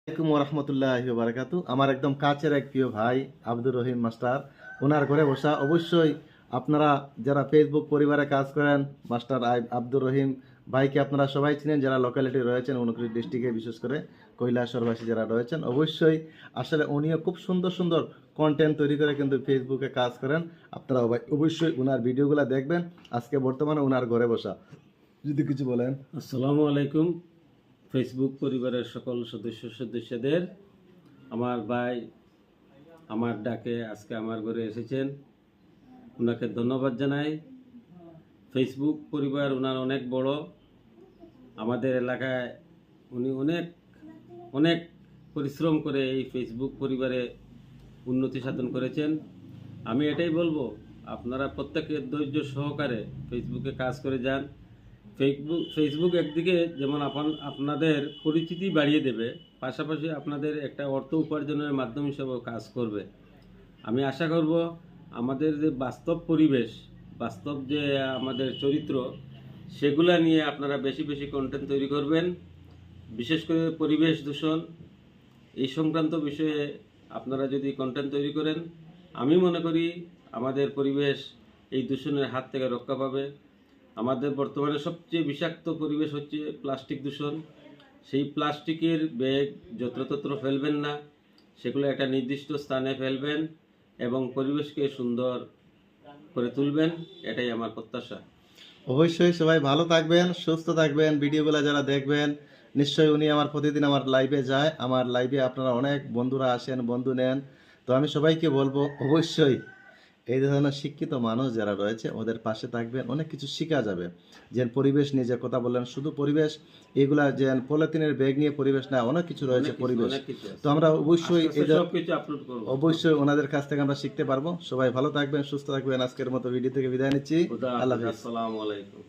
আসসালামু রহমতুল্লাহি ওয়া বারাকাতু। আমার একদম কাছের এক প্রিয় ভাই আব্দুর রহিম মাস্টার, ওনার ঘরে বসা। অবশ্যই আপনারা যারা ফেসবুক পরিবারে কাজ করেন, মাস্টার আব্দুর রহিম ভাইকে আপনারা সবাই চিনেন, যারা লোকালিটি রয়েছেন 29 ডিস্ট্রিক্টে, বিশেষ করে কৈলাসরবাসী যারা রয়েছেন। অবশ্যই আসলে উনিও খুব সুন্দর সুন্দর কন্টেন্ট তৈরি করে কিন্তু ফেসবুকে কাজ করেন। আপনারা অবশ্যই ওনার ভিডিওগুলো দেখবেন। আজকে বর্তমানে ওনার ঘরে বসা, যদি কিছু বলেন। আসসালামু আলাইকুম। ফেসবুক পরিবারের সকল সদস্যদের আমার ভাই আমার ডাকে আজকে আমার ঘরে এসেছেন, ওনাকে ধন্যবাদ জানাই। ফেসবুক পরিবার ওনার অনেক বড়। আমাদের এলাকায় উনি অনেক অনেক পরিশ্রম করে এই ফেসবুক পরিবারে উন্নতি সাধন করেছেন। আমি এটাই বলবো, আপনারা প্রত্যেকে ধৈর্য সহকারে ফেসবুকে কাজ করে যান। ফেসবুক একদিকে যেমন আপনাদের পরিচিতি বাড়িয়ে দেবে, পাশাপাশি আপনাদের একটা অর্থ উপার্জনের মাধ্যম হিসেবেও কাজ করবে। আমি আশা করব আমাদের যে বাস্তব পরিবেশ, বাস্তব যে আমাদের চরিত্র, সেগুলা নিয়ে আপনারা বেশি বেশি কন্টেন্ট তৈরি করবেন। বিশেষ করে পরিবেশ দূষণ এই সংক্রান্ত বিষয়ে আপনারা যদি কন্টেন্ট তৈরি করেন, আমি মনে করি আমাদের পরিবেশ এই দূষণের হাত থেকে রক্ষা পাবে। আমাদের বর্তমানে সবচেয়ে বিষাক্ত পরিবেশ হচ্ছে প্লাস্টিক দূষণ। সেই প্লাস্টিকের ব্যাগ যত্রতত্র ফেলবেন না, সেগুলো একটা নির্দিষ্ট স্থানে ফেলবেন এবং পরিবেশকে সুন্দর করে তুলবেন, এটাই আমার প্রত্যাশা। অবশ্যই সবাই ভালো থাকবেন, সুস্থ থাকবেন। ভিডিওগুলো যারা দেখবেন, নিশ্চয়ই উনি আমার প্রতিদিন আমার লাইভে যায়। আমার লাইভে আপনারা অনেক বন্ধুরা আসেন, বন্ধু নেন। তো আমি সবাইকে বলবো, অবশ্যই এই ধরনের শিক্ষিত মানুষ যারা রয়েছে ওদের পাশে থাকবেন, অনেক কিছু শেখা যাবে। যে পরিবেশ নিয়ে যে কথা বললেন, শুধু পরিবেশ এগুলা যে পলিথিনের ব্যাগ নিয়ে পরিবেশ না, অনেক কিছু রয়েছে পরিবেশ। তো আমরা অবশ্যই অবশ্যই ওনাদের কাছ থেকে আমরা শিখতে পারবো। সবাই ভালো থাকবেন, সুস্থ থাকবেন। আজকের মতো ভিডিও থেকে বিদায় নিচ্ছি। আল্লাহ হাফেজ। আসসালামু আলাইকুম।